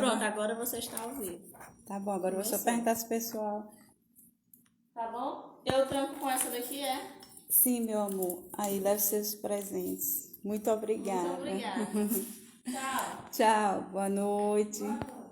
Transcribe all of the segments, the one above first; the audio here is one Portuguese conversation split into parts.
Pronto, agora você está ao vivo. Tá bom, agora eu vou só perguntar se o pessoal... Tá bom? Eu tranco com essa daqui, é? Sim, meu amor. Aí, leve seus presentes. Muito obrigada. Muito obrigada. Tchau. Tchau, boa noite. Boa noite.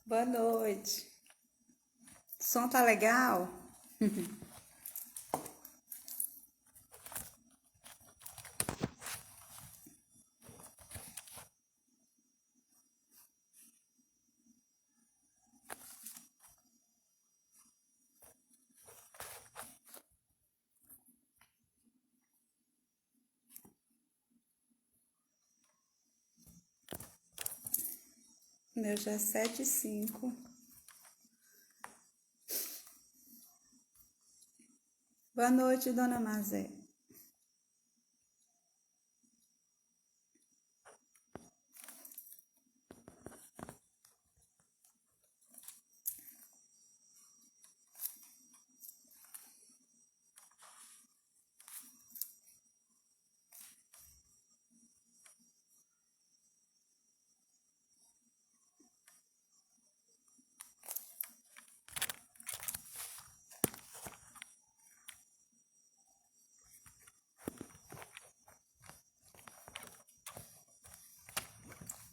Boa noite. O som tá legal? Meu já é 7h05. Boa noite, dona Mazé.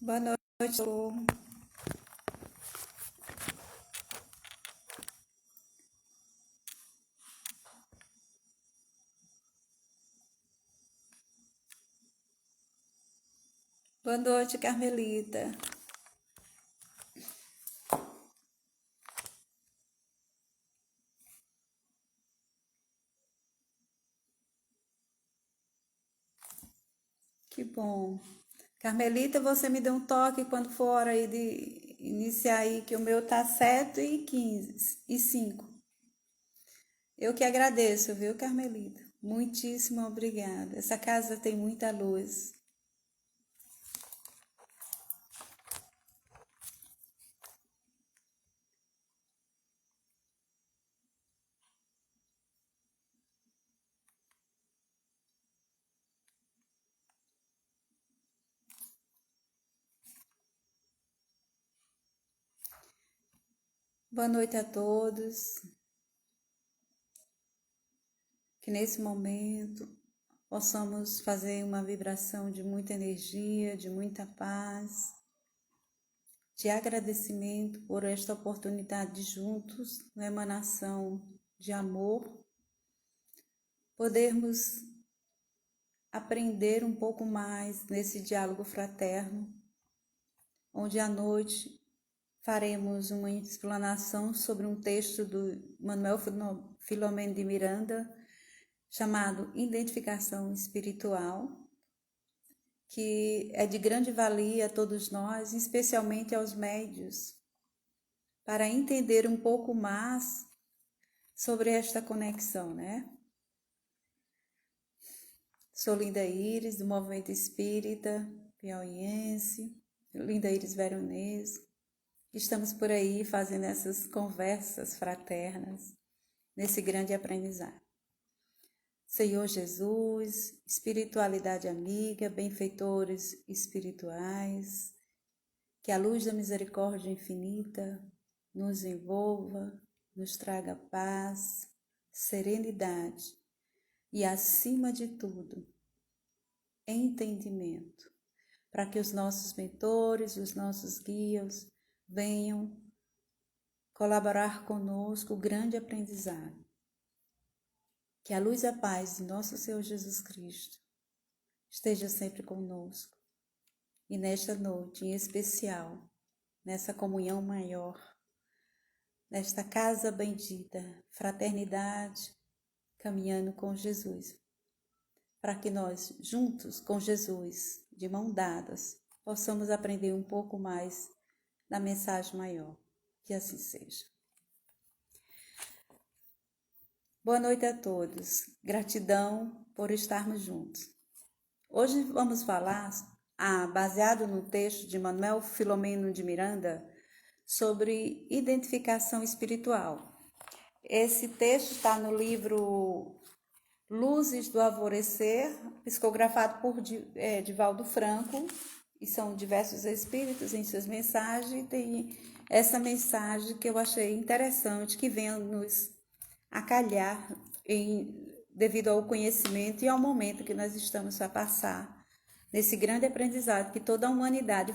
Boa noite, socorro. Boa noite, Carmelita. Que bom. Carmelita, você me deu um toque quando for hora aí de iniciar aí, que o meu tá 7h15 e 5. Eu que agradeço, viu, Carmelita? Muitíssimo obrigada. Essa casa tem muita luz. Boa noite a todos. Que nesse momento possamos fazer uma vibração de muita energia, de muita paz, de agradecimento por esta oportunidade de juntos, na emanação de amor, podermos aprender um pouco mais nesse diálogo fraterno, onde à noite faremos uma explanação sobre um texto do Manuel Filomeno de Miranda, chamado Identificação Espiritual, que é de grande valia a todos nós, especialmente aos médios, para entender um pouco mais sobre esta conexão, né? Sou Linda Iris, do Movimento Espírita Piauiense. linda Iris Veronese. Estamos por aí fazendo essas conversas fraternas, nesse grande aprendizado. Senhor Jesus, espiritualidade amiga, benfeitores espirituais, que a luz da misericórdia infinita nos envolva, nos traga paz, serenidade e, acima de tudo, entendimento, para que os nossos mentores, os nossos guias venham colaborar conosco o grande aprendizado. Que a luz e a paz de nosso Senhor Jesus Cristo esteja sempre conosco. E nesta noite, em especial, nessa comunhão maior, nesta casa bendita, fraternidade, caminhando com Jesus, para que nós, juntos com Jesus, de mão dadas, possamos aprender um pouco mais da mensagem maior. Que assim seja. Boa noite a todos. Gratidão por estarmos juntos. Hoje vamos falar, baseado no texto de Manuel Filomeno de Miranda, sobre identificação espiritual. Esse texto está no livro Luzes do Alvorecer, psicografado por Divaldo Franco, e são diversos espíritos em suas mensagens. Tem essa mensagem que eu achei interessante, que vem nos acalhar devido ao conhecimento e ao momento que nós estamos a passar, nesse grande aprendizado que toda a humanidade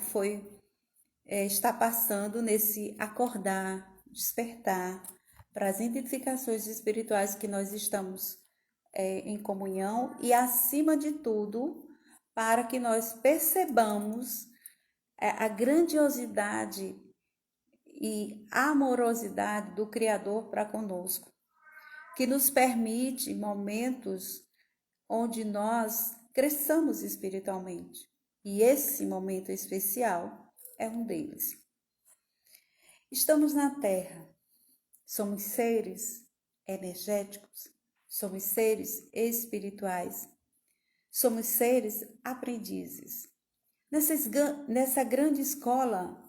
está passando, nesse acordar, despertar para as identificações espirituais que nós estamos em comunhão e, acima de tudo, para que nós percebamos a grandiosidade e amorosidade do Criador para conosco, que nos permite momentos onde nós cresçamos espiritualmente. E esse momento especial é um deles. Estamos na Terra, somos seres energéticos, somos seres espirituais, somos seres aprendizes. Nessa grande escola,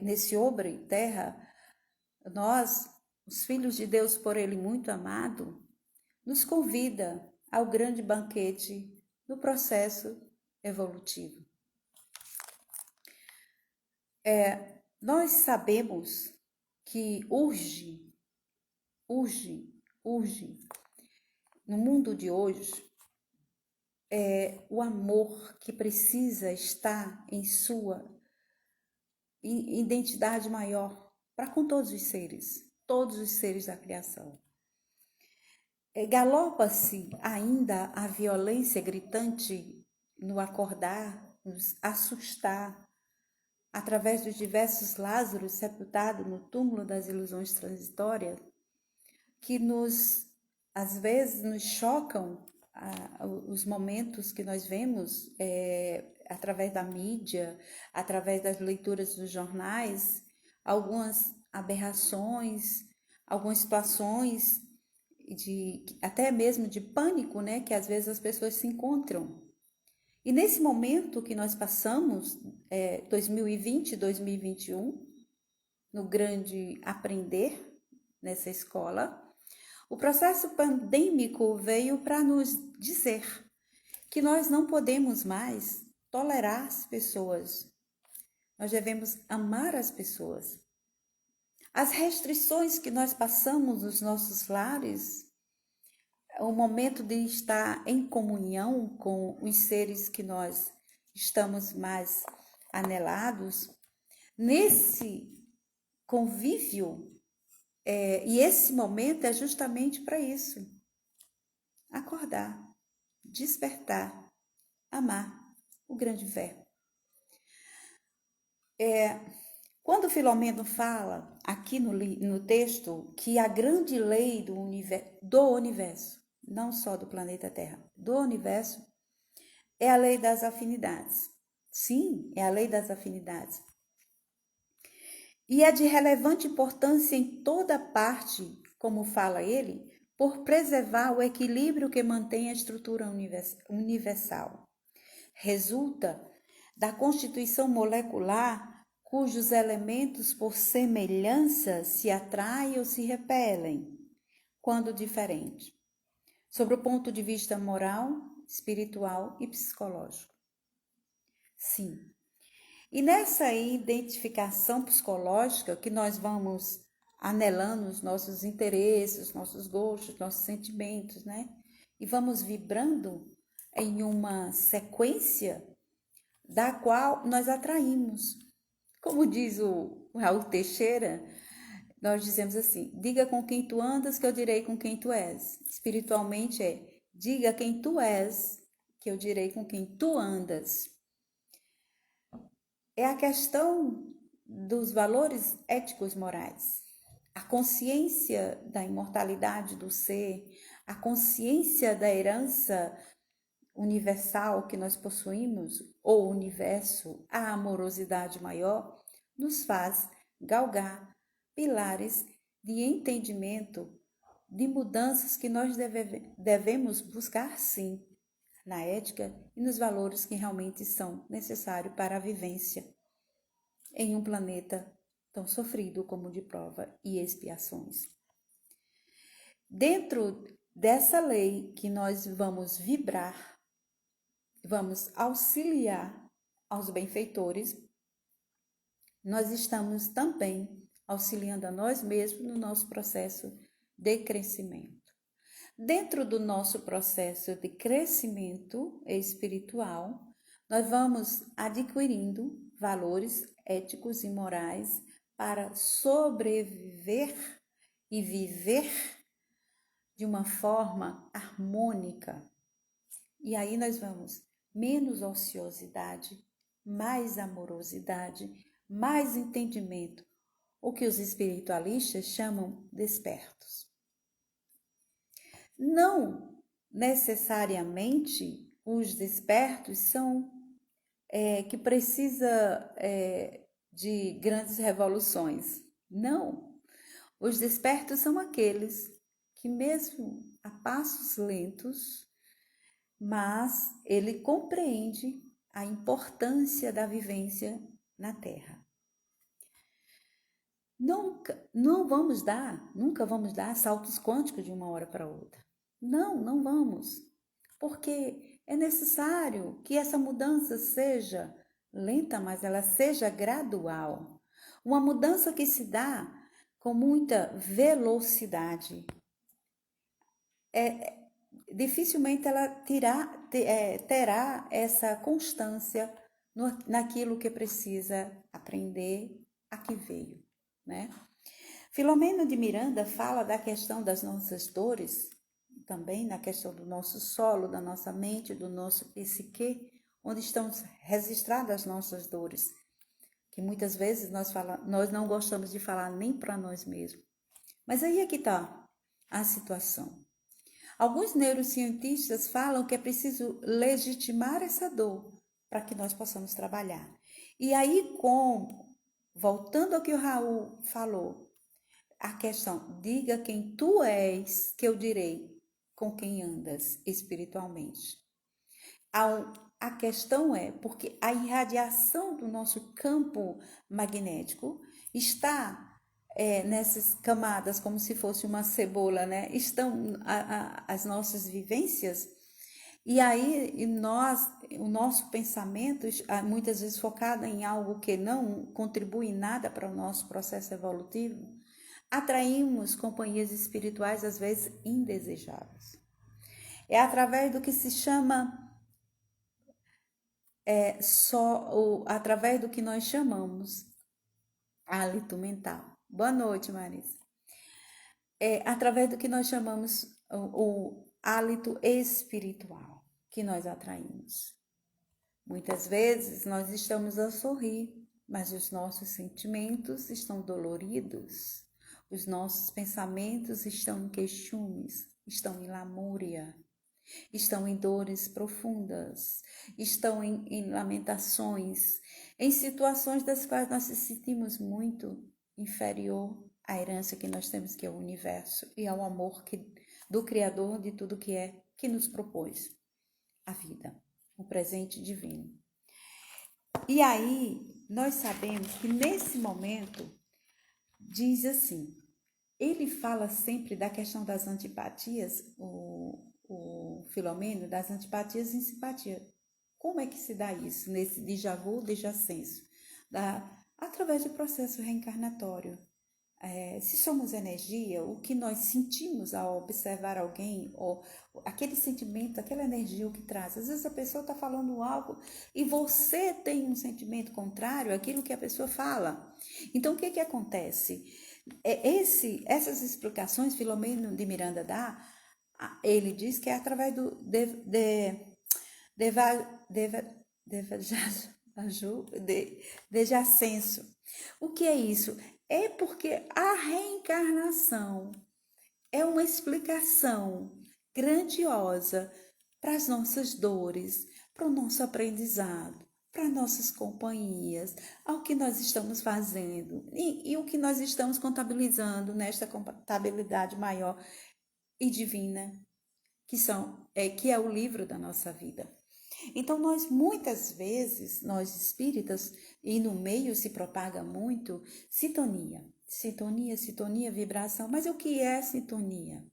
nesse obre terra, nós, os filhos de Deus por Ele muito amado, nos convida ao grande banquete do processo evolutivo. Nós sabemos que urge, no mundo de hoje, o amor que precisa estar em sua identidade maior para com todos os seres da criação. Galopa-se ainda a violência gritante no acordar, nos assustar, através dos diversos Lázaros sepultados no túmulo das ilusões transitórias, que às vezes nos chocam os momentos que nós vemos através da mídia, através das leituras dos jornais, algumas aberrações, algumas situações até mesmo de pânico, né, que às vezes as pessoas se encontram. E nesse momento que nós passamos, 2020, 2021, no grande aprender nessa escola, o processo pandêmico veio para nos dizer que nós não podemos mais tolerar as pessoas. Nós devemos amar as pessoas. As restrições que nós passamos nos nossos lares, o momento de estar em comunhão com os seres que nós estamos mais anelados, nesse convívio, e esse momento é justamente para isso. Acordar, despertar, amar, o grande verbo. Quando Filomeno fala aqui no texto que a grande lei do universo, não só do planeta Terra, do universo, é a lei das afinidades. Sim, é a lei das afinidades. E é de relevante importância em toda parte, como fala ele, por preservar o equilíbrio que mantém a estrutura universal. Resulta da constituição molecular, cujos elementos, por semelhança, se atraem ou se repelem, quando diferente, sobre o ponto de vista moral, espiritual e psicológico. Sim. E nessa identificação psicológica que nós vamos anelando os nossos interesses, nossos gostos, nossos sentimentos, né? E vamos vibrando em uma sequência da qual nós atraímos. Como diz o Raul Teixeira, nós dizemos assim: diga com quem tu andas, que eu direi com quem tu és. Espiritualmente diga quem tu és, que eu direi com quem tu andas. É a questão dos valores éticos morais. A consciência da imortalidade do ser, a consciência da herança universal que nós possuímos, ou universo, a amorosidade maior, nos faz galgar pilares de entendimento, de mudanças que nós devemos buscar, sim, na ética e nos valores que realmente são necessários para a vivência em um planeta tão sofrido como de prova e expiações. Dentro dessa lei que nós vamos vibrar, vamos auxiliar aos benfeitores, nós estamos também auxiliando a nós mesmos no nosso processo de crescimento. Dentro do nosso processo de crescimento espiritual, nós vamos adquirindo valores éticos e morais para sobreviver e viver de uma forma harmônica. E aí nós vamos menos ociosidade, mais amorosidade, mais entendimento, o que os espiritualistas chamam despertos. Não necessariamente os despertos são que precisa de grandes revoluções. Não. Os despertos são aqueles que mesmo a passos lentos, mas ele compreende a importância da vivência na Terra. Nunca vamos dar saltos quânticos de uma hora para outra. Não vamos. Porque é necessário que essa mudança seja lenta, mas ela seja gradual. Uma mudança que se dá com muita velocidade. Dificilmente ela terá essa constância naquilo que precisa aprender, a que veio, né? Filomeno de Miranda fala da questão das nossas dores, também na questão do nosso solo, da nossa mente, do nosso psique, onde estão registradas as nossas dores, que muitas vezes nós não gostamos de falar nem para nós mesmos. Mas aí é que está a situação. Alguns neurocientistas falam que é preciso legitimar essa dor para que nós possamos trabalhar. E aí, voltando ao que o Raul falou, a questão, diga quem tu és, que eu direi com quem andas espiritualmente. A questão é porque a irradiação do nosso campo magnético está nessas camadas, como se fosse uma cebola, né? Estão as nossas vivências, e aí o nosso pensamento, muitas vezes focado em algo que não contribui em nada para o nosso processo evolutivo, atraímos companhias espirituais, às vezes, indesejáveis. É através do que se chama, através do que nós chamamos hálito mental. Boa noite, Marisa. Através do que nós chamamos o hálito espiritual que nós atraímos. Muitas vezes nós estamos a sorrir, mas os nossos sentimentos estão doloridos. Os nossos pensamentos estão em queixumes, estão em lamúria, estão em dores profundas, estão em lamentações, em situações das quais nós nos sentimos muito inferior à herança que nós temos, que é o universo, e ao amor do Criador de tudo que nos propôs a vida, o presente divino. E aí, nós sabemos que nesse momento, diz assim, ele fala sempre da questão das antipatias, o Filomeno, das antipatias e simpatia. Como é que se dá isso, nesse déjà vu, déjà senso? Através do processo reencarnatório. Se somos energia, o que nós sentimos ao observar alguém, ou aquele sentimento, aquela energia, o que traz. Às vezes a pessoa está falando algo e você tem um sentimento contrário àquilo que a pessoa fala. Então, o que que acontece? Essas explicações, Filomeno de Miranda dá, ele diz que é através do dejacenso. O que é isso? É porque a reencarnação é uma explicação grandiosa para as nossas dores, para o nosso aprendizado, para nossas companhias, ao que nós estamos fazendo e o que nós estamos contabilizando nesta contabilidade maior e divina, que é o livro da nossa vida. Então, muitas vezes, nós espíritas, e no meio se propaga muito, sintonia. Sintonia, vibração. Mas o que é sintonia?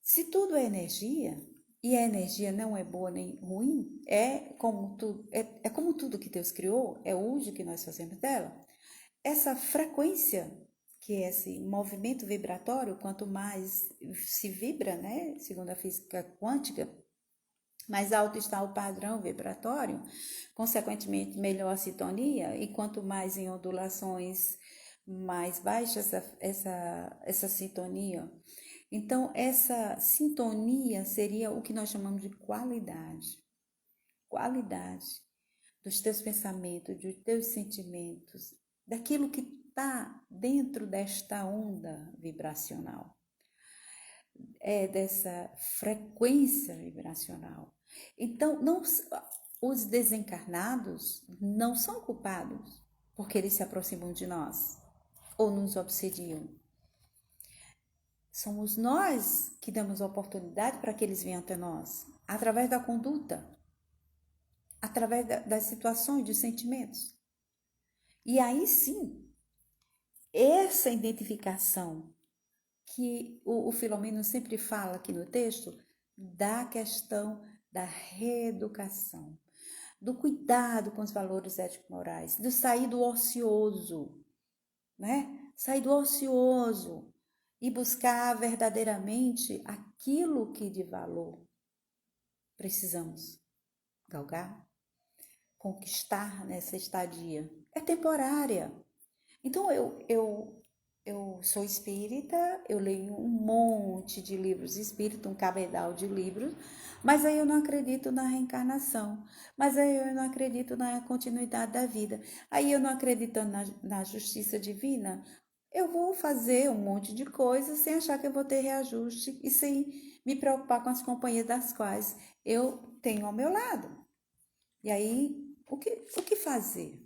Se tudo é energia, e a energia não é boa nem ruim, é como tudo que Deus criou, é o uso que nós fazemos dela. Essa frequência, que é esse movimento vibratório, quanto mais se vibra, né, segundo a física quântica, mais alto está o padrão vibratório, consequentemente melhor a sintonia, e quanto mais em ondulações mais baixas essa sintonia. Então, essa sintonia seria o que nós chamamos de qualidade. Qualidade dos teus pensamentos, dos teus sentimentos, daquilo que está dentro desta onda vibracional, dessa frequência vibracional. Então, os desencarnados não são culpados porque eles se aproximam de nós ou nos obsediam. Somos nós que damos a oportunidade para que eles venham até nós, através da conduta, através das situações, dos sentimentos. E aí sim, essa identificação que o Filomeno sempre fala aqui no texto, da questão da reeducação, do cuidado com os valores ético-morais, do sair do ocioso, né? Sair do ocioso e buscar verdadeiramente aquilo que de valor precisamos galgar, conquistar nessa estadia. É temporária. Então, eu sou espírita, eu leio um monte de livros espírita, um cabedal de livros, mas aí eu não acredito na reencarnação, mas aí eu não acredito na continuidade da vida, aí eu não acreditando na justiça divina, eu vou fazer um monte de coisas sem achar que eu vou ter reajuste e sem me preocupar com as companhias das quais eu tenho ao meu lado. E aí, o que fazer?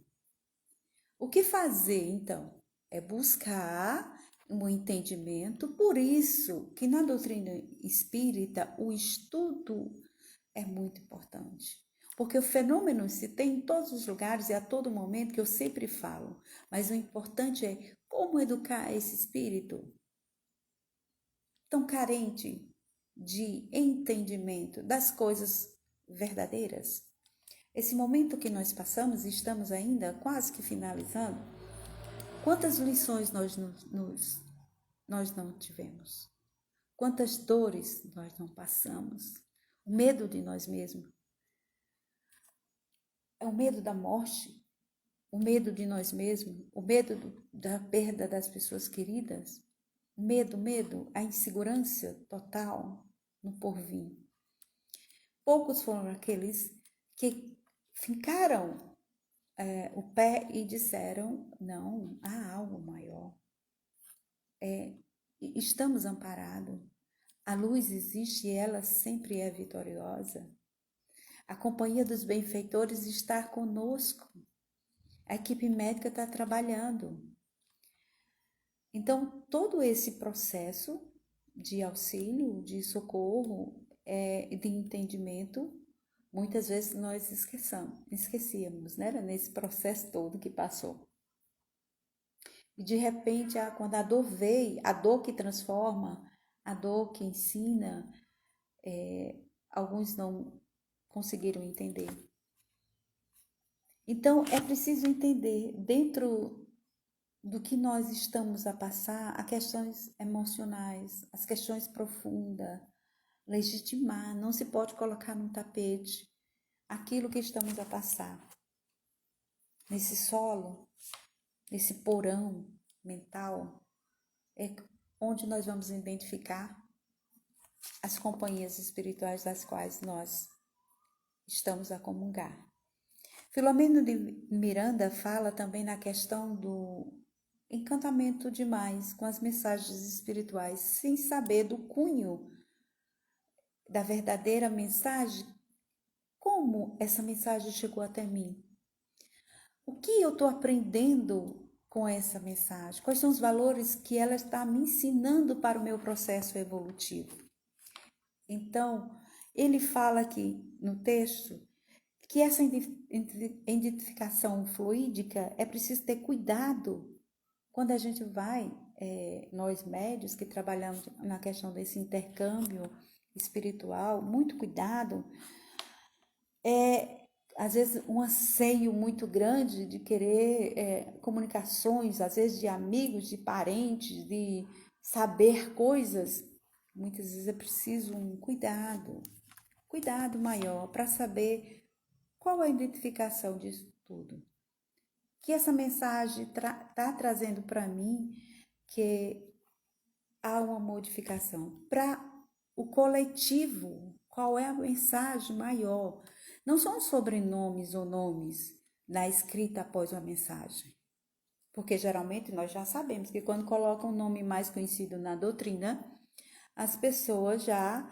O que fazer, então? É buscar um entendimento. Por isso que na doutrina espírita o estudo é muito importante. Porque o fenômeno se tem em todos os lugares e a todo momento, que eu sempre falo. Mas o importante é como educar esse espírito tão carente de entendimento das coisas verdadeiras. Esse momento que nós passamos, estamos ainda quase que finalizando. Quantas lições nós não tivemos? Quantas dores nós não passamos? O medo de nós mesmos. É o medo da morte, o medo de nós mesmos, o medo da perda das pessoas queridas. Medo, a insegurança total no porvir. Poucos foram aqueles que fincaram o pé e disseram, não, há algo maior. Estamos amparados. A luz existe e ela sempre é vitoriosa. A companhia dos benfeitores está conosco. A equipe médica está trabalhando. Então, todo esse processo de auxílio, de socorro, de entendimento, muitas vezes nós esquecíamos, né? Nesse processo todo que passou. E de repente, quando a dor veio, a dor que transforma, a dor que ensina, alguns não conseguiram entender. Então, é preciso entender, dentro do que nós estamos a passar, as questões emocionais, as questões profundas, legitimar, não se pode colocar num tapete aquilo que estamos a passar. Nesse solo, nesse porão mental, é onde nós vamos identificar as companhias espirituais das quais nós estamos a comungar. Filomeno de Miranda fala também na questão do encantamento demais com as mensagens espirituais, sem saber do cunho da verdadeira mensagem, como essa mensagem chegou até mim. O que eu estou aprendendo com essa mensagem? Quais são os valores que ela está me ensinando para o meu processo evolutivo? Então, ele fala aqui no texto que essa identificação fluídica é preciso ter cuidado quando a gente vai, nós médios que trabalhamos na questão desse intercâmbio espiritual, muito cuidado. Às vezes um anseio muito grande de querer comunicações, às vezes de amigos, de parentes, de saber coisas. Muitas vezes é preciso um cuidado maior para saber qual é a identificação disso tudo. Que essa mensagem está trazendo para mim que há uma modificação. Para o coletivo, qual é a mensagem maior? Não são sobrenomes ou nomes na escrita após uma mensagem. Porque geralmente nós já sabemos que quando colocam um nome mais conhecido na doutrina, as pessoas já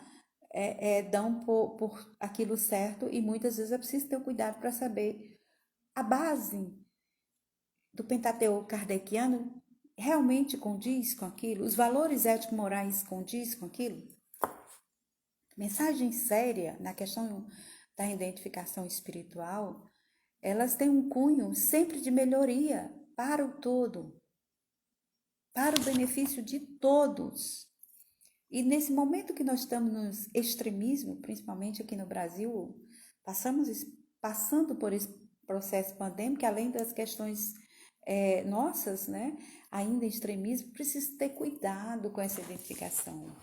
dão por aquilo certo e muitas vezes é preciso ter cuidado para saber a base do Pentateuco kardeciano realmente condiz com aquilo? Os valores ético-morais condiz com aquilo? Mensagem séria na questão da identificação espiritual, elas têm um cunho sempre de melhoria para o todo, para o benefício de todos. E nesse momento que nós estamos no extremismo, principalmente aqui no Brasil, passando por esse processo pandêmico, além das questões nossas, né, ainda extremismo, precisa ter cuidado com essa identificação.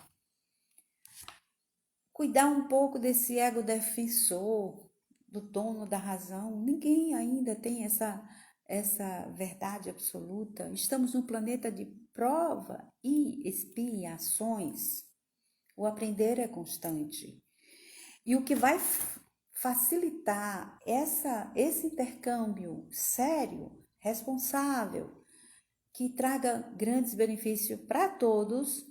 Cuidar um pouco desse ego defensor, do dono da razão. Ninguém ainda tem essa verdade absoluta. Estamos num planeta de prova e expiações. O aprender é constante. E o que vai facilitar esse intercâmbio sério, responsável, que traga grandes benefícios para todos,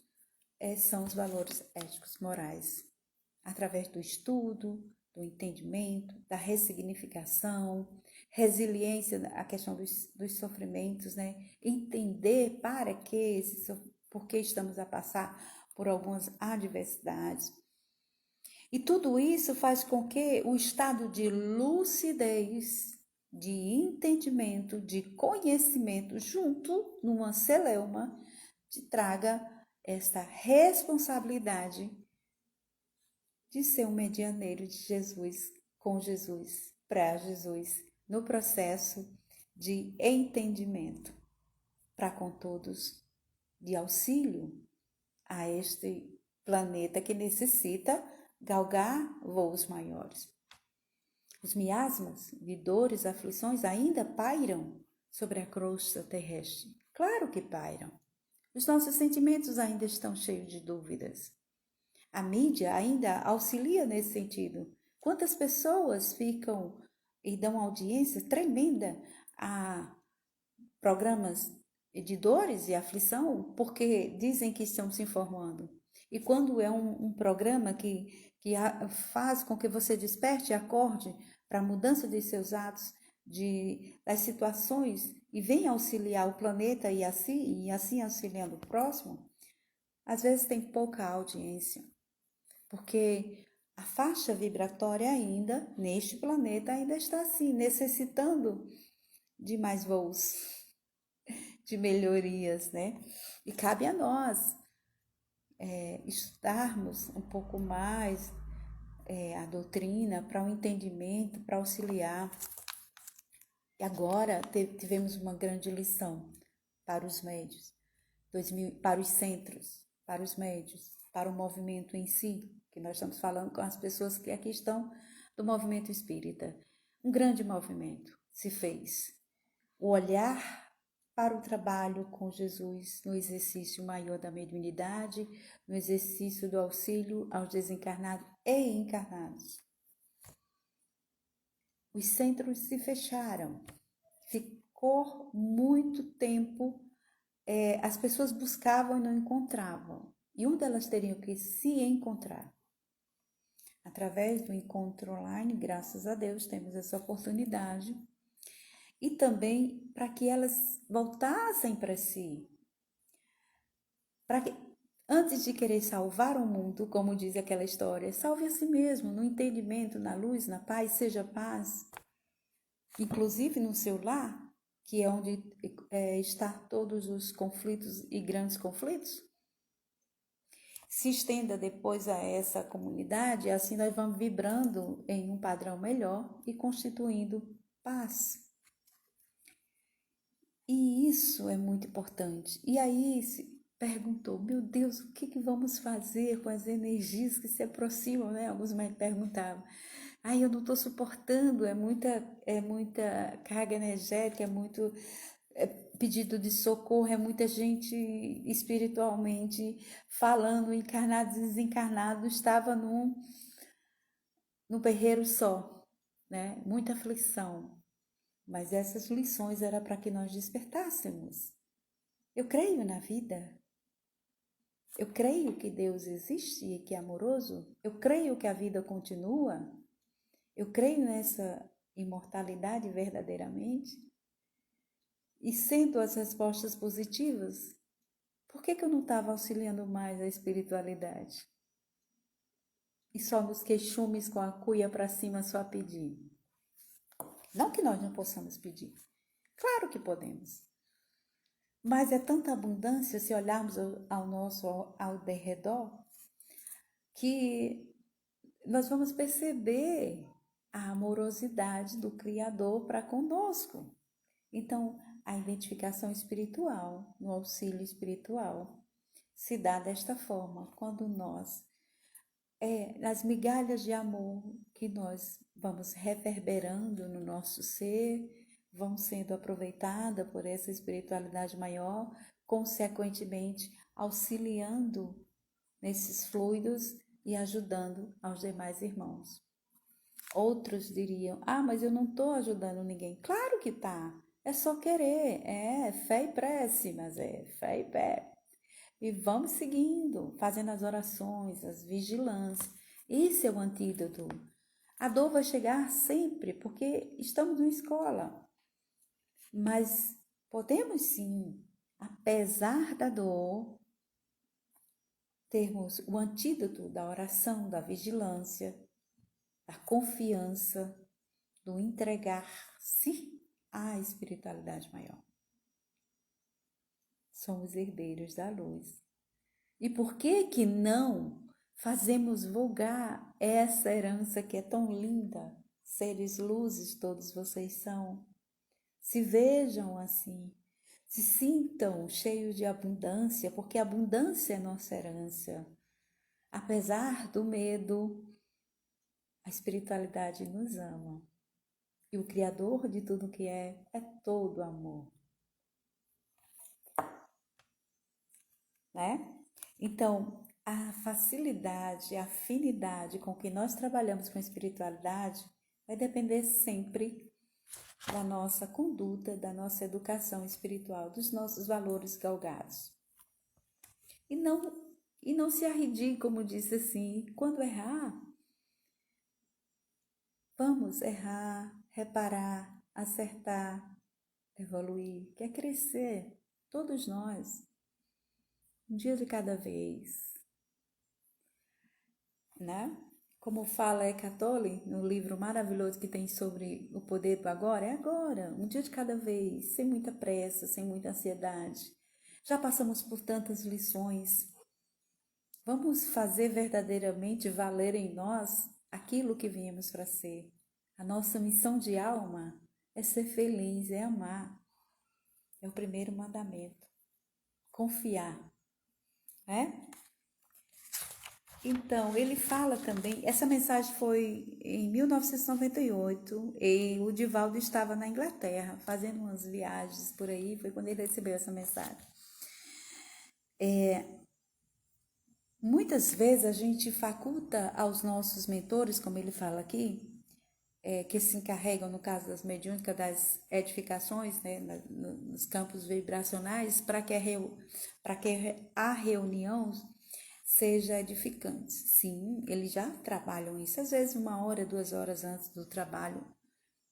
são os valores éticos morais, através do estudo, do entendimento, da ressignificação, resiliência, a questão dos sofrimentos, né? Entender por que estamos a passar por algumas adversidades. E tudo isso faz com que o estado de lucidez, de entendimento, de conhecimento, junto numa celeuma, te traga essa responsabilidade de ser um medianeiro de Jesus, com Jesus, para Jesus, no processo de entendimento, para com todos, de auxílio a este planeta que necessita galgar voos maiores. Os miasmas de dores, aflições ainda pairam sobre a crosta terrestre. Claro que pairam. Os nossos sentimentos ainda estão cheios de dúvidas. A mídia ainda auxilia nesse sentido. Quantas pessoas ficam e dão audiência tremenda a programas de dores e aflição porque dizem que estão se informando. E quando é um programa que faz com que você desperte e acorde para a mudança de seus atos, das situações, e venha auxiliar o planeta e assim auxiliando o próximo, às vezes tem pouca audiência. Porque a faixa vibratória ainda, neste planeta, ainda está assim, necessitando de mais voos, de melhorias, né? E cabe a nós estudarmos um pouco mais a doutrina para o entendimento, para auxiliar. E agora tivemos uma grande lição para os médios, para os centros, para os médios, para o movimento em si, que nós estamos falando com as pessoas que aqui estão do movimento espírita. Um grande movimento se fez. O olhar para o trabalho com Jesus no exercício maior da mediunidade, no exercício do auxílio aos desencarnados e encarnados. Os centros se fecharam. Ficou muito tempo, as pessoas buscavam e não encontravam. E onde elas teriam que se encontrar? Através do encontro online, graças a Deus, temos essa oportunidade. E também para que elas voltassem para si. Para que, antes de querer salvar o mundo, como diz aquela história, salve a si mesmo, no entendimento, na luz, na paz, seja paz. Inclusive no seu lar, que é onde estão todos os conflitos e grandes conflitos. Se estenda depois a essa comunidade, assim nós vamos vibrando em um padrão melhor e constituindo paz. E isso é muito importante. E aí se perguntou, meu Deus, o que vamos fazer com as energias que se aproximam, né? Alguns me perguntavam. Ai, eu não estou suportando, é muita carga energética, é muito pedido de socorro, é muita gente espiritualmente falando, encarnados e desencarnados, estava num berreiro só, né? Muita aflição. Mas essas lições era para que nós despertássemos. Eu creio na vida. Eu creio que Deus existe e que é amoroso. Eu creio que a vida continua. Eu creio nessa imortalidade verdadeiramente. E sendo as respostas positivas, por que eu não estava auxiliando mais a espiritualidade? E só nos queixumes com a cuia para cima só a pedir. Não que nós não possamos pedir. Claro que podemos. Mas é tanta abundância, se olharmos ao derredor, que nós vamos perceber a amorosidade do Criador para conosco. Então, a identificação espiritual, no auxílio espiritual, se dá desta forma, quando nós, nas migalhas de amor que nós vamos reverberando no nosso ser, vão sendo aproveitadas por essa espiritualidade maior, consequentemente auxiliando nesses fluidos e ajudando aos demais irmãos. Outros diriam, mas eu não estou ajudando ninguém. Claro que tá, é só querer, fé e prece, mas fé e pé. E vamos seguindo, fazendo as orações, as vigilâncias. Esse é o antídoto. A dor vai chegar sempre, porque estamos numa escola. Mas podemos sim, apesar da dor, termos o antídoto da oração, da vigilância, da confiança, do entregar-se à espiritualidade maior. Somos herdeiros da luz. E por que não fazemos vogar essa herança que é tão linda? Seres luzes todos vocês são. Se vejam assim, se sintam cheios de abundância, porque a abundância é nossa herança. Apesar do medo, a espiritualidade nos ama. E o Criador de tudo que é todo amor. Né? Então, a facilidade, a afinidade com que nós trabalhamos com a espiritualidade vai depender sempre da nossa conduta, da nossa educação espiritual, dos nossos valores galgados. E não se arredir, como disse assim, quando errar, vamos errar, reparar, acertar, evoluir, quer crescer, todos nós, um dia de cada vez, né? Como fala Eckhart Tolle, no livro maravilhoso que tem sobre o poder do agora, é agora, um dia de cada vez, sem muita pressa, sem muita ansiedade. Já passamos por tantas lições. Vamos fazer verdadeiramente valer em nós aquilo que viemos para ser. A nossa missão de alma é ser feliz, é amar. É o primeiro mandamento. Confiar, né? Então, ele fala também, essa mensagem foi em 1998 e o Divaldo estava na Inglaterra, fazendo umas viagens por aí, foi quando ele recebeu essa mensagem. Muitas vezes a gente faculta aos nossos mentores, como ele fala aqui, que se encarregam, no caso das mediúnicas, das edificações, né, nos campos vibracionais, para que a reunião seja edificante. Sim, eles já trabalham isso, às vezes 1 hora, 2 horas antes do trabalho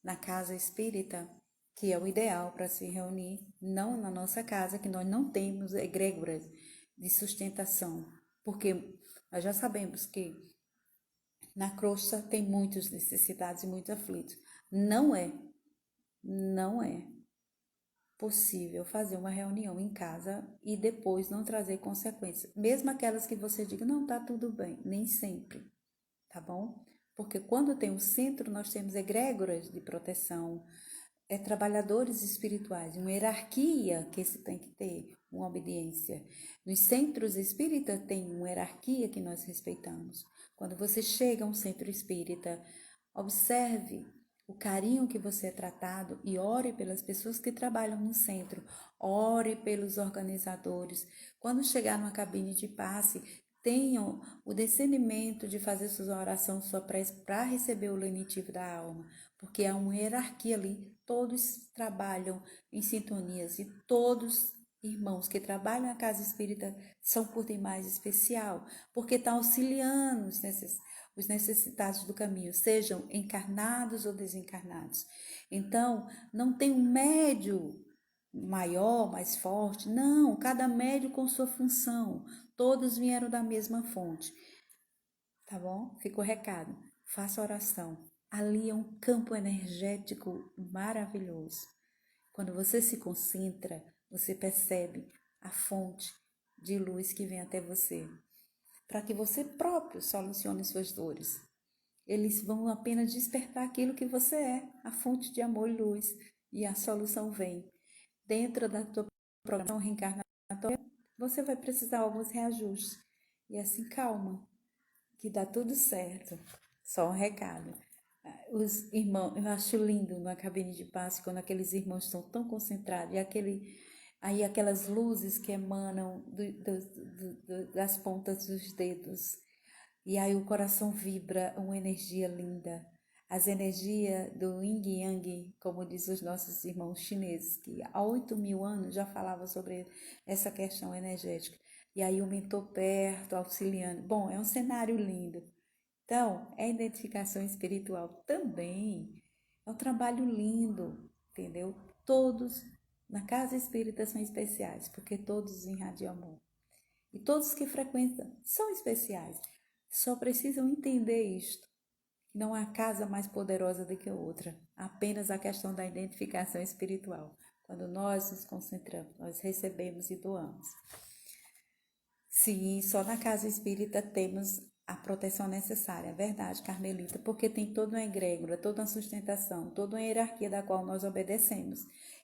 na casa espírita, que é o ideal para se reunir, não na nossa casa, que nós não temos egrégoras de sustentação, porque nós já sabemos que na crosta tem muitos necessitados e muitos aflitos. Não é possível fazer uma reunião em casa e depois não trazer consequências. Mesmo aquelas que você diga, não, tá tudo bem, nem sempre, tá bom? Porque quando tem o centro, nós temos egrégoras de proteção, trabalhadores espirituais, uma hierarquia que se tem que ter, uma obediência. Nos centros espíritas tem uma hierarquia que nós respeitamos. Quando você chega a um centro espírita, observe o carinho que você é tratado e ore pelas pessoas que trabalham no centro, ore pelos organizadores. Quando chegar numa cabine de passe, tenham o discernimento de fazer sua oração, sua prece para receber o lenitivo da alma, porque há uma hierarquia ali, todos trabalham em sintonias e todos irmãos que trabalham na casa espírita são por demais especial, porque estão auxiliando os necessitados do caminho, sejam encarnados ou desencarnados. Então, não tem um médio maior, mais forte, não, cada médio com sua função, todos vieram da mesma fonte, tá bom? Fica o recado, faça oração, ali é um campo energético maravilhoso. Quando você se concentra, você percebe a fonte de luz que vem até você, para que você próprio solucione suas dores. Eles vão apenas despertar aquilo que você é, a fonte de amor e luz, e a solução vem. Dentro da tua programação reencarnatória, você vai precisar de alguns reajustes. E assim, calma, que dá tudo certo. Só um recado. Os irmãos, eu acho lindo na cabine de passe, quando aqueles irmãos estão tão concentrados, e aí aquelas luzes que emanam das pontas dos dedos, e aí o coração vibra uma energia linda. As energias do Yin Yang, como diz os nossos irmãos chineses, que há 8.000 anos já falavam sobre essa questão energética. E aí o mentor perto, auxiliando. Bom, é um cenário lindo. Então, é identificação espiritual também. É um trabalho lindo, entendeu? Todos na casa espírita são especiais, porque todos irradiam amor. E todos que frequentam são especiais. Só precisam entender isto. Não há casa mais poderosa do que outra. Apenas a questão da identificação espiritual. Quando nós nos concentramos, nós recebemos e doamos. Sim, só na casa espírita temos a proteção necessária, é verdade, Carmelita, porque tem toda uma egrégora, toda uma sustentação, toda uma hierarquia da qual nós obedecemos.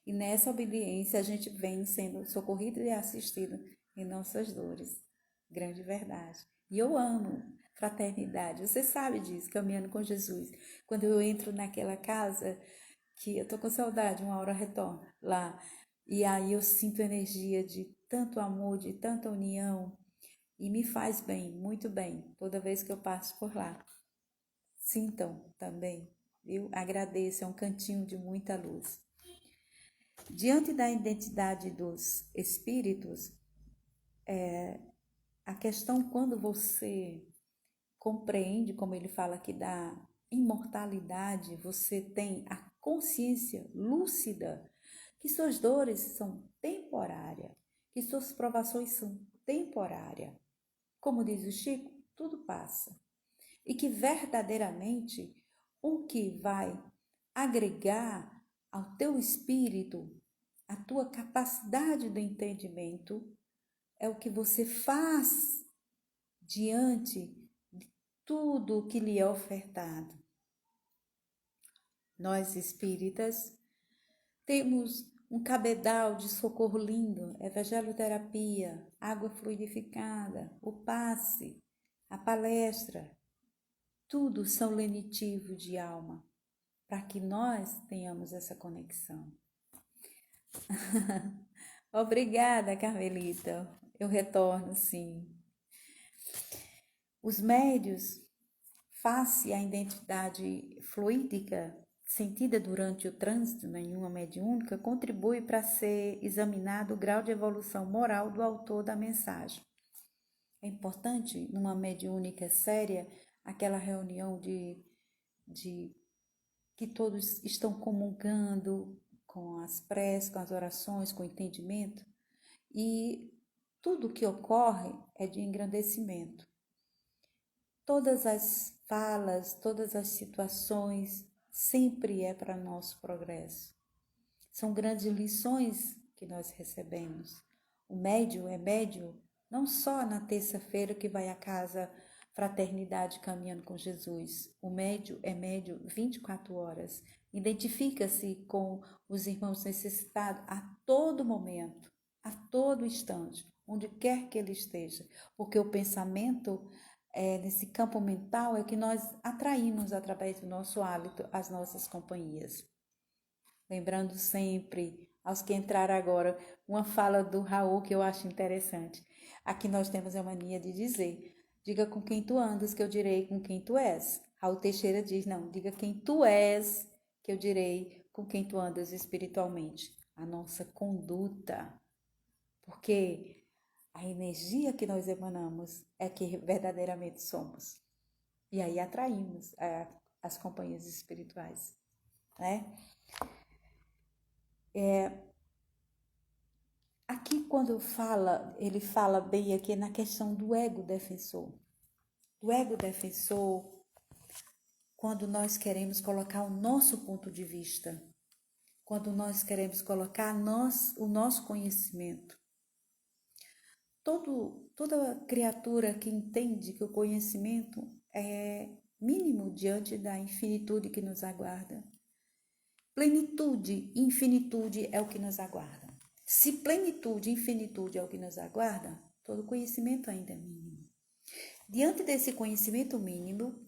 E nessa obediência a gente vem sendo socorrido e assistido em nossas dores. Grande verdade. E eu amo fraternidade, você sabe disso, caminhando com Jesus. Quando eu entro naquela casa, que eu tô com saudade, 1 hora retorno lá, e aí eu sinto energia de tanto amor, de tanta união, e me faz bem, muito bem, toda vez que eu passo por lá. Sintam também, viu? Agradeço, é um cantinho de muita luz. Diante da identidade dos espíritos, a questão quando você compreende, como ele fala aqui, da imortalidade, você tem a consciência lúcida que suas dores são temporárias, que suas provações são temporárias. Como diz o Chico, tudo passa. e que verdadeiramente o que vai agregar ao teu espírito, a tua capacidade do entendimento, é o que você faz diante de tudo o que lhe é ofertado. Nós espíritas temos um cabedal de socorro lindo, evangeloterapia, água fluidificada, o passe, a palestra, tudo são lenitivo de alma, para que nós tenhamos essa conexão. Obrigada, Carmelita. Eu retorno, sim. Os médios, face à identidade fluídica sentida durante o trânsito em uma mediúnica, contribui para ser examinado o grau de evolução moral do autor da mensagem. É importante, numa mediúnica séria, aquela reunião de que todos estão comungando com as preces, com as orações, com o entendimento, e tudo que ocorre é de engrandecimento. Todas as falas, todas as situações, sempre é para nosso progresso. São grandes lições que nós recebemos. O médium é médium não só na terça-feira que vai à casa Fraternidade Caminhando com Jesus. O médium é médium 24 horas. Identifica-se com os irmãos necessitados a todo momento, a todo instante, onde quer que ele esteja. Porque o pensamento, nesse campo mental, é que nós atraímos através do nosso hábito as nossas companhias. Lembrando sempre, aos que entraram agora, uma fala do Raul que eu acho interessante. Aqui nós temos a mania de dizer: diga com quem tu andas, que eu direi com quem tu és. Raul Teixeira diz: não, diga quem tu és, que eu direi com quem tu andas espiritualmente. A nossa conduta. Porque a energia que nós emanamos é que verdadeiramente somos. E aí atraímos as companhias espirituais, né? Aqui quando ele fala bem aqui na questão do ego defensor. O ego defensor, quando nós queremos colocar o nosso ponto de vista, quando nós queremos colocar o nosso conhecimento. Toda criatura que entende que o conhecimento é mínimo diante da infinitude que nos aguarda. Plenitude e infinitude é o que nos aguarda. Se plenitude e infinitude é o que nos aguarda, todo conhecimento ainda é mínimo. Diante desse conhecimento mínimo,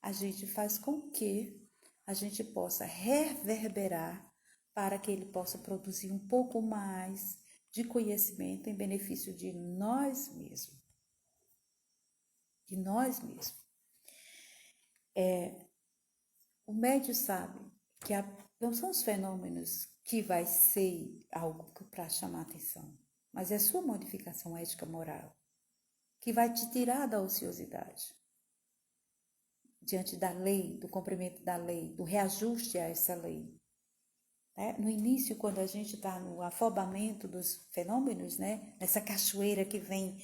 a gente faz com que a gente possa reverberar para que ele possa produzir um pouco mais de conhecimento em benefício de nós mesmos. De nós mesmos. O médium sabe que não são os fenômenos que vai ser algo para chamar atenção, mas é a sua modificação ética moral que vai te tirar da ociosidade diante da lei, do cumprimento da lei, do reajuste a essa lei. No início, quando a gente está no afobamento dos fenômenos, nessa cachoeira que vem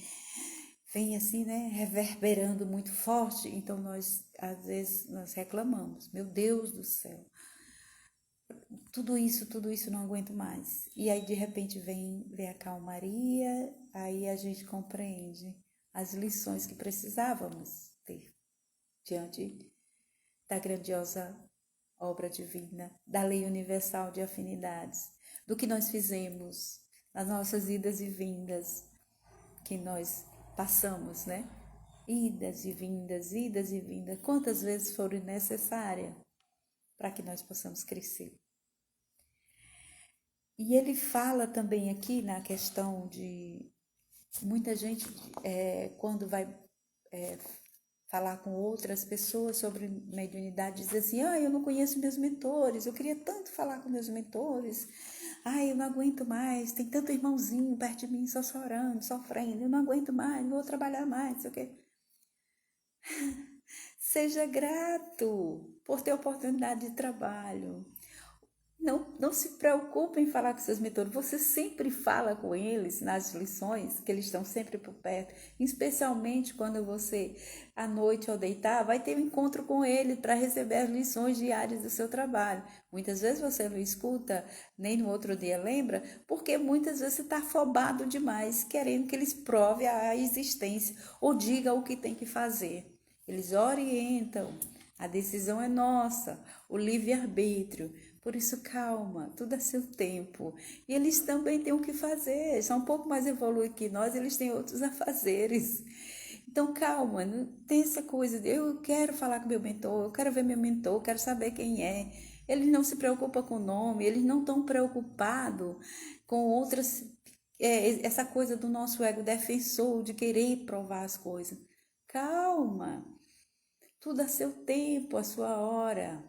assim, reverberando muito forte, então nós, às vezes, nós reclamamos, meu Deus do céu, tudo isso não aguento mais. E aí, de repente, vem a calmaria, aí a gente compreende as lições que precisávamos ter diante da grandiosa obra divina, da lei universal de afinidades, do que nós fizemos nas nossas idas e vindas, que nós passamos, idas e vindas, quantas vezes foram necessárias para que nós possamos crescer. E ele fala também aqui na questão de muita gente, quando vai falar com outras pessoas sobre mediunidade, diz assim: eu não conheço meus mentores, eu queria tanto falar com meus mentores, eu não aguento mais, tem tanto irmãozinho perto de mim só chorando, sofrendo, eu não aguento mais, não vou trabalhar mais, não sei o quê. Seja grato por ter oportunidade de trabalho. Não se preocupe em falar com seus mentores. Você sempre fala com eles nas lições, que eles estão sempre por perto. Especialmente quando você, à noite ao deitar, vai ter um encontro com ele para receber as lições diárias do seu trabalho. Muitas vezes você não escuta, nem no outro dia lembra, porque muitas vezes você está afobado demais, querendo que eles provem a existência ou diga o que tem que fazer. Eles orientam. A decisão é nossa, o livre-arbítrio. Por isso, calma, tudo a seu tempo. E eles também têm o que fazer, são um pouco mais evoluídos que nós, eles têm outros afazeres. Então, calma, não tem essa coisa de eu quero falar com meu mentor, eu quero ver meu mentor, eu quero saber quem é. Eles não se preocupam com o nome, eles não estão preocupados com outras. Essa coisa do nosso ego defensor, de querer provar as coisas. Calma, tudo a seu tempo, a sua hora.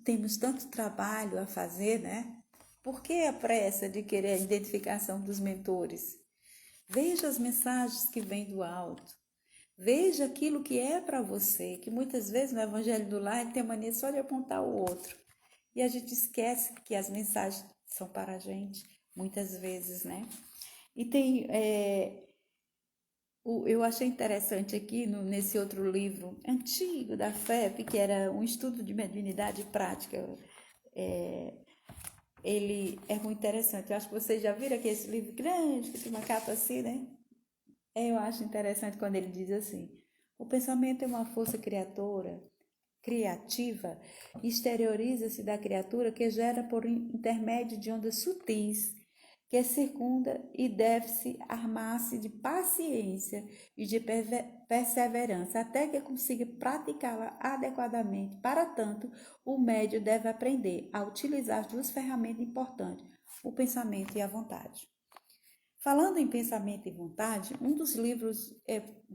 Temos tanto trabalho a fazer, né? Por que a pressa de querer a identificação dos mentores? Veja as mensagens que vêm do alto. Veja aquilo que é para você, que muitas vezes no Evangelho do Lar ele tem a mania só de apontar o outro. E a gente esquece que as mensagens são para a gente, muitas vezes, né? E eu achei interessante aqui nesse outro livro antigo da FEP, que era um estudo de mediunidade prática. Ele é muito interessante. Eu acho que vocês já viram aqui esse livro grande, que tem uma capa assim, né? Eu acho interessante quando ele diz assim: o pensamento é uma força criativa, exterioriza-se da criatura que gera por intermédio de ondas sutis, que circunda e deve-se armar-se de paciência e de perseverança, até que consiga praticá-la adequadamente. Para tanto, o médium deve aprender a utilizar as duas ferramentas importantes, o pensamento e a vontade. Falando em pensamento e vontade, um dos livros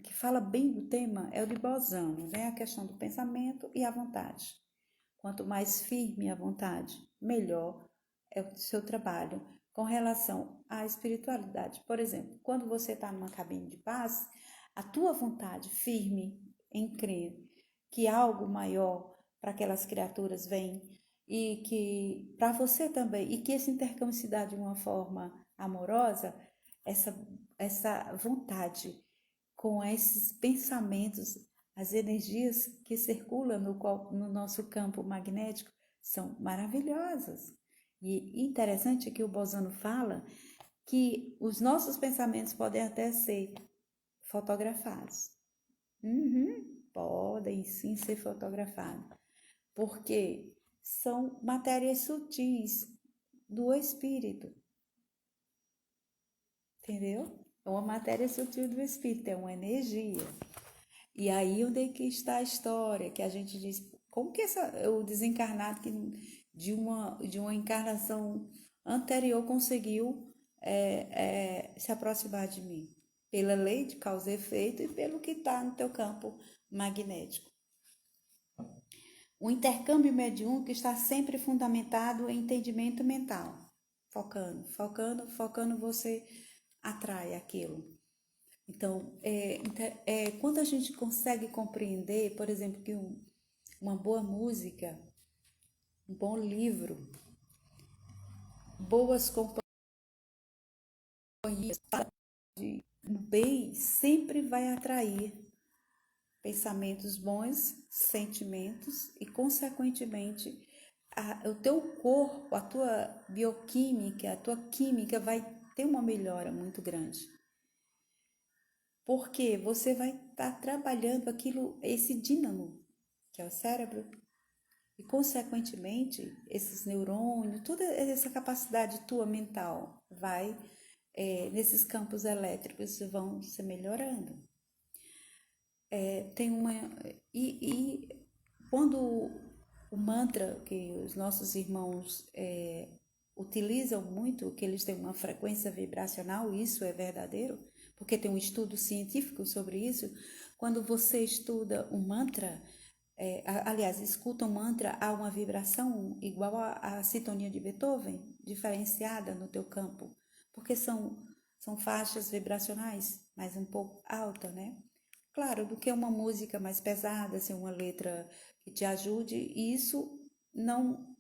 que fala bem do tema é o de Bolzano, né? A questão do pensamento e a vontade. Quanto mais firme a vontade, melhor é o seu trabalho com relação à espiritualidade. Por exemplo, quando você está numa cabine de paz, a tua vontade firme em crer que algo maior para aquelas criaturas vem e que para você também, e que esse intercâmbio se dá de uma forma amorosa, essa vontade com esses pensamentos, as energias que circulam no nosso campo magnético são maravilhosas. E interessante é que o Bolzano fala que os nossos pensamentos podem até ser fotografados. Podem sim ser fotografados, porque são matérias sutis do espírito. Entendeu? É uma matéria sutil do espírito, é uma energia. E aí onde é que está a história? Que a gente diz, como que o desencarnado de uma encarnação anterior conseguiu se aproximar de mim? Pela lei de causa e efeito e pelo que está no teu campo magnético. O intercâmbio mediúnico está sempre fundamentado em entendimento mental. Focando, você atrai aquilo. Então, quando a gente consegue compreender, por exemplo, que uma boa música, um bom livro, boas companhias no bem, sempre vai atrair pensamentos bons, sentimentos e, consequentemente, o teu corpo, a tua bioquímica, a tua química vai ter uma melhora muito grande. Porque você vai estar trabalhando esse dínamo, que é o cérebro, e consequentemente esses neurônios, toda essa capacidade tua mental vai, nesses campos elétricos vão se melhorando. E quando o mantra que os nossos irmãos utilizam muito, que eles têm uma frequência vibracional, isso é verdadeiro, porque tem um estudo científico sobre isso. Quando você estuda um mantra, escuta um mantra, há uma vibração igual à sintonia de Beethoven, diferenciada no teu campo, porque são faixas vibracionais, mas um pouco alta, né? Claro, do que uma música mais pesada, assim, uma letra que te ajude, e isso não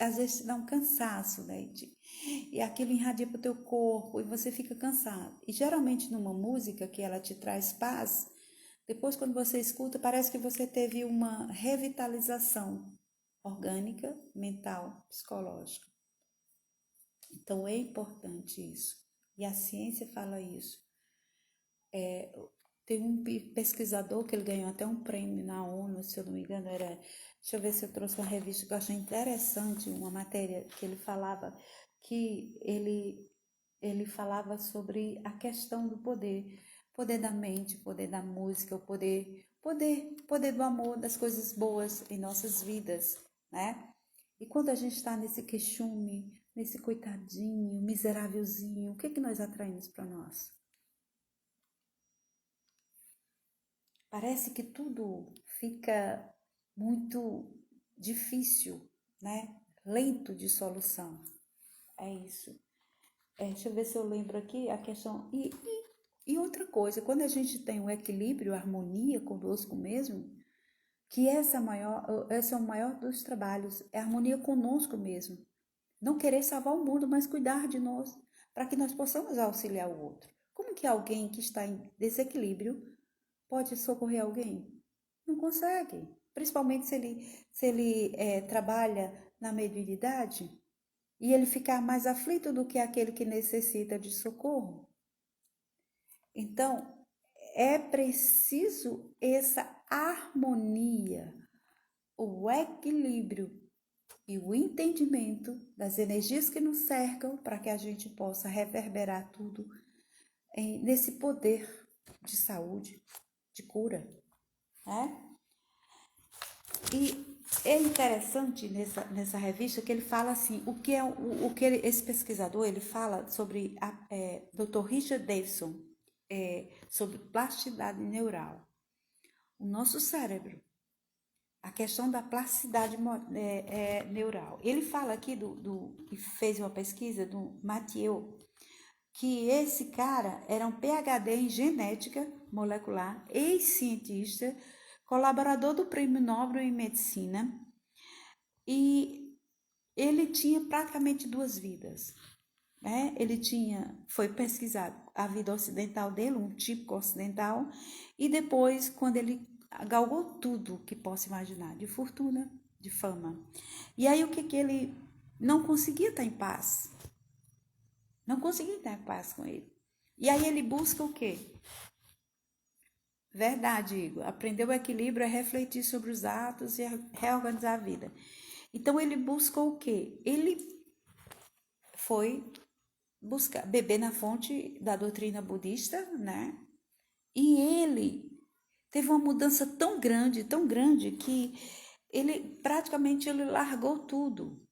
às vezes te dá um cansaço, né? E aquilo irradia para o teu corpo e você fica cansado. E geralmente numa música que ela te traz paz, depois quando você escuta, parece que você teve uma revitalização orgânica, mental, psicológica. Então é importante isso. E a ciência fala isso. Tem um pesquisador que ele ganhou até um prêmio na ONU, se eu não me engano, deixa eu ver se eu trouxe uma revista que eu achei interessante, uma matéria que ele falava ele falava sobre a questão do poder da mente, poder da música, o poder do amor, das coisas boas em nossas vidas, né? E quando a gente está nesse queixume, nesse coitadinho, miserávelzinho, o que que nós atraímos para nós? Parece que tudo fica muito difícil, né? Lento de solução. É isso. Deixa eu ver se eu lembro aqui a questão. E outra coisa, quando a gente tem um equilíbrio, harmonia conosco mesmo, que esse é o maior dos trabalhos, é a harmonia conosco mesmo. Não querer salvar o mundo, mas cuidar de nós, para que nós possamos auxiliar o outro. Como que alguém que está em desequilíbrio pode socorrer alguém? Não consegue. Principalmente se ele trabalha na mediunidade e ele ficar mais aflito do que aquele que necessita de socorro. Então, é preciso essa harmonia, o equilíbrio e o entendimento das energias que nos cercam para que a gente possa reverberar tudo nesse poder de saúde, de cura, né? E é interessante nessa revista que ele fala assim, esse pesquisador, ele fala sobre Dr. Richard Davidson, sobre plasticidade neural. O nosso cérebro, a questão da plasticidade neural. Ele fala aqui e fez uma pesquisa do Mathieu, que esse cara era um PhD em genética molecular, ex-cientista, colaborador do Prêmio Nobel em Medicina, e ele tinha praticamente 2 vidas. Né? Foi pesquisado a vida ocidental dele, um típico ocidental, e depois, quando ele galgou tudo que possa imaginar, de fortuna, de fama. E aí o que ele não conseguia estar em paz? Não conseguia estar em paz com ele. E aí ele busca o quê? Verdade, Igor. Aprender o equilíbrio é refletir sobre os atos e reorganizar a vida. Então ele buscou o quê? Ele foi beber na fonte da doutrina budista, né? E ele teve uma mudança tão grande, que ele largou tudo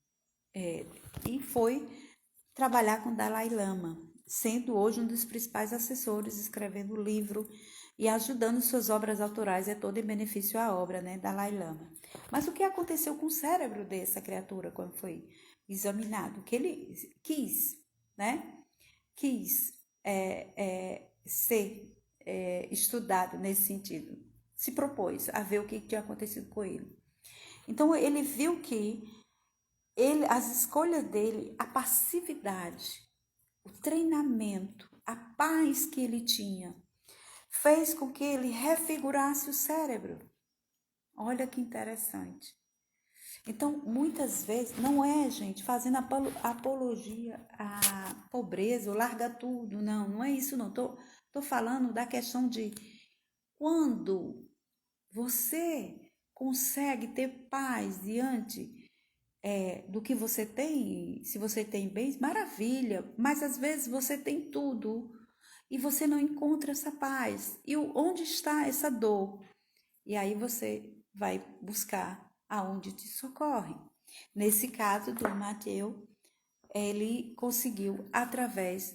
e foi trabalhar com Dalai Lama, sendo hoje um dos principais assessores, escrevendo livro e ajudando suas obras autorais, todo em benefício à obra, né, Dalai Lama. Mas o que aconteceu com o cérebro dessa criatura quando foi examinado? Que ele quis, né? Quis ser estudado nesse sentido. Se propôs a ver o que tinha acontecido com ele. Então ele viu que as escolhas dele, a passividade, o treinamento, a paz que ele tinha, fez com que ele refigurasse o cérebro. Olha que interessante. Então, muitas vezes, não é, gente, fazendo apologia à pobreza, ou larga tudo, não é isso, não. Tô falando da questão de quando você consegue ter paz diante do que você tem, se você tem bens, maravilha, mas às vezes você tem tudo e você não encontra essa paz. E onde está essa dor? E aí você vai buscar aonde te socorre. Nesse caso do Mathieu, ele conseguiu através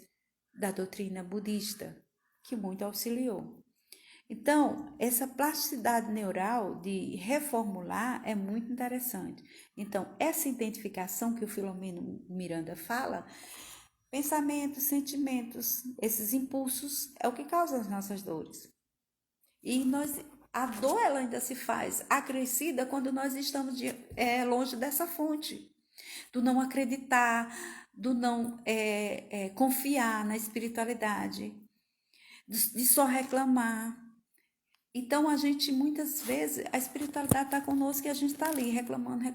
da doutrina budista, que muito auxiliou. Então, essa plasticidade neural de reformular é muito interessante. Então, essa identificação que o Filomeno Miranda fala, pensamentos, sentimentos, esses impulsos, é o que causa as nossas dores. E nós A dor ela ainda se faz acrescida quando nós estamos longe dessa fonte, do não acreditar, do não confiar na espiritualidade, de só reclamar. Então, a gente, muitas vezes, a espiritualidade está conosco e a gente está ali, reclamando.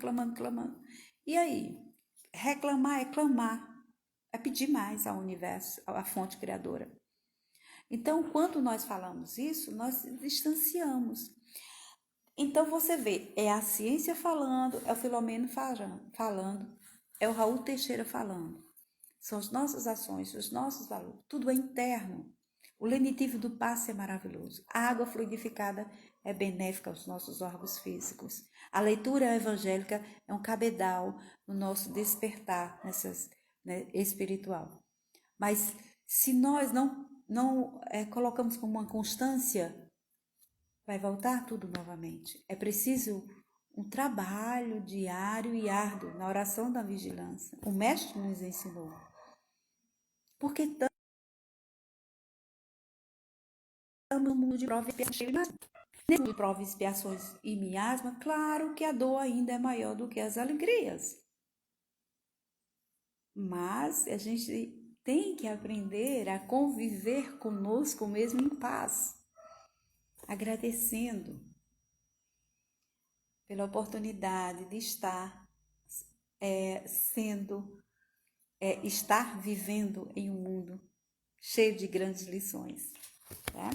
E aí? Reclamar é clamar, é pedir mais ao universo, à fonte criadora. Então, quando nós falamos isso, nós distanciamos. Então, você vê, é a ciência falando, é o Filomeno falando, é o Raul Teixeira falando. São as nossas ações, os nossos valores, tudo é interno. O lenitivo do passe é maravilhoso. A água fluidificada é benéfica aos nossos órgãos físicos. A leitura evangélica é um cabedal no nosso despertar espiritual. Mas se nós não colocamos como uma constância, vai voltar tudo novamente. É preciso um trabalho diário e árduo na oração da vigilância. O mestre nos ensinou. Porque estamos no mundo de prova e expiação. Nesse mundo de prova, expiações e miasma, claro que a dor ainda é maior do que as alegrias. Mas a gente tem que aprender a conviver conosco mesmo em paz, agradecendo pela oportunidade de estar estar vivendo em um mundo cheio de grandes lições, tá?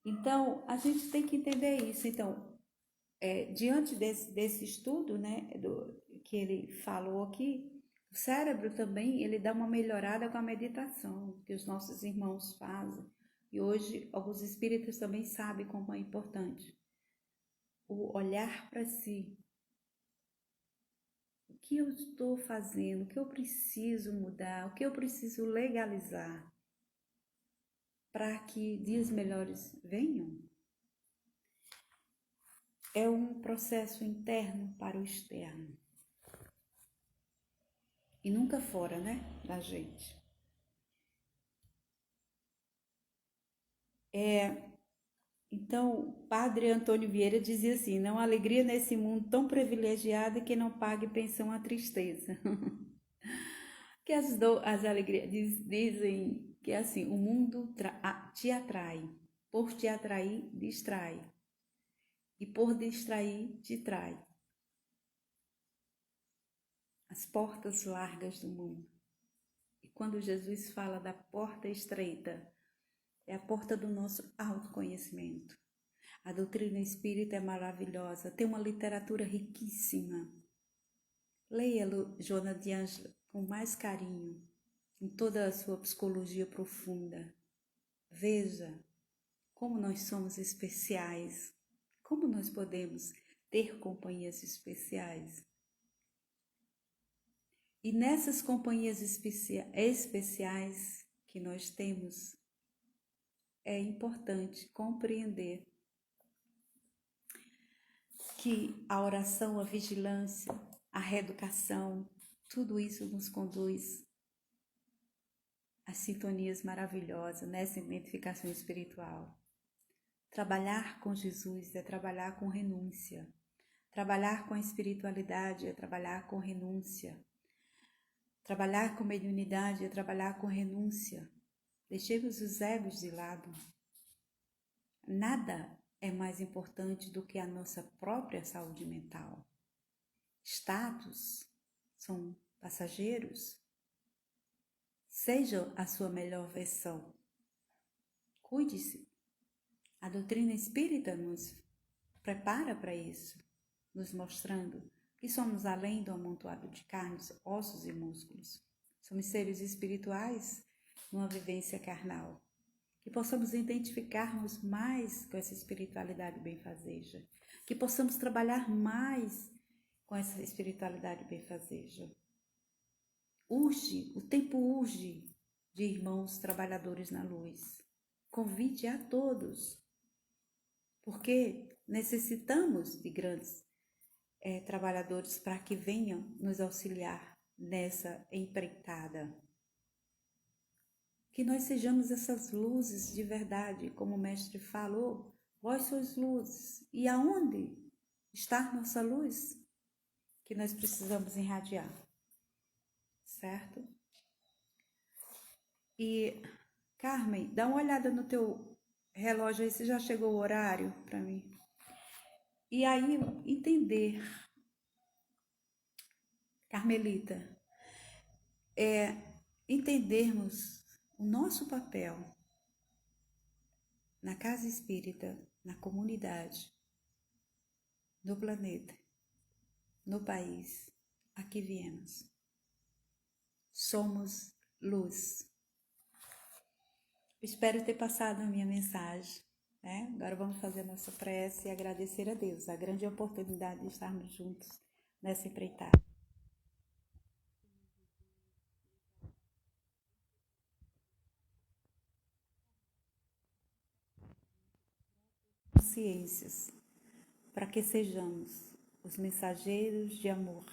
Então, a gente tem que entender isso. Então, diante desse estudo, né, que ele falou aqui, o cérebro também, ele dá uma melhorada com a meditação, que os nossos irmãos fazem. E hoje, alguns espíritos também sabem como é importante o olhar para si. O que eu estou fazendo? O que eu preciso mudar? O que eu preciso legalizar para que dias melhores venham? É um processo interno para o externo. E nunca fora, né, da gente. Então, o padre Antônio Vieira dizia assim: não há alegria nesse mundo tão privilegiado que não pague pensão à tristeza. Que as alegrias dizem que é assim: o mundo te atrai, por te atrair, distrai, e por distrair, te trai. As portas largas do mundo. E quando Jesus fala da porta estreita, é a porta do nosso autoconhecimento. A doutrina espírita é maravilhosa, tem uma literatura riquíssima. Leia-lo, Joana de Ângela, com mais carinho, em toda a sua psicologia profunda. Veja como nós somos especiais, como nós podemos ter companhias especiais. E nessas companhias especiais que nós temos, é importante compreender que a oração, a vigilância, a reeducação, tudo isso nos conduz a sintonias maravilhosas nessa identificação espiritual. Trabalhar com Jesus é trabalhar com renúncia. Trabalhar com a espiritualidade é trabalhar com renúncia. Trabalhar com mediunidade é trabalhar com renúncia. Deixemos os egos de lado. Nada é mais importante do que a nossa própria saúde mental. Status são passageiros. Seja a sua melhor versão. Cuide-se. A doutrina espírita nos prepara para isso, nos mostrando que somos além do amontoado de carnes, ossos e músculos. Somos seres espirituais numa vivência carnal. Que possamos identificarmos mais com essa espiritualidade benfazeja. Que possamos trabalhar mais com essa espiritualidade benfazeja. O tempo urge de irmãos trabalhadores na luz. Convide a todos, porque necessitamos de grandes trabalhadores para que venham nos auxiliar nessa empreitada. Que nós sejamos essas luzes de verdade, como o mestre falou Vós sois luz. E aonde está nossa luz? Que nós precisamos irradiar. Certo? E, Carmen, dá uma olhada no teu relógio aí, se já chegou o horário para mim. E aí, entender, Carmelita, entendermos o nosso papel na casa espírita, na comunidade, no planeta, no país a que viemos. Somos luz. Espero ter passado a minha mensagem. Agora vamos fazer a nossa prece e agradecer a Deus a grande oportunidade de estarmos juntos nessa empreitada. Consciências, para que sejamos os mensageiros de amor,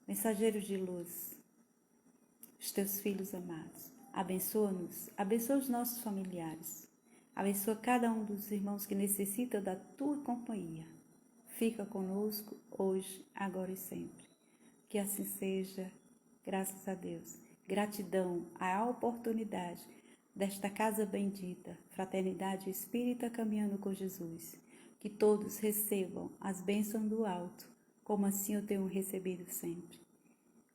mensageiros de luz, os teus filhos amados. Abençoa-nos, abençoa os nossos familiares, abençoa cada um dos irmãos que necessitam da tua companhia. Fica conosco hoje, agora e sempre. Que assim seja, graças a Deus. Gratidão à oportunidade desta casa bendita, Fraternidade Espírita Caminhando com Jesus. Que todos recebam as bênçãos do alto, como assim eu tenho recebido sempre.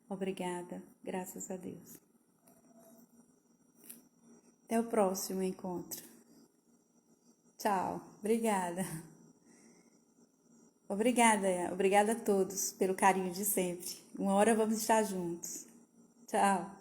Obrigada, graças a Deus. Até o próximo encontro. Tchau, obrigada. Obrigada a todos pelo carinho de sempre. Uma hora vamos estar juntos. Tchau.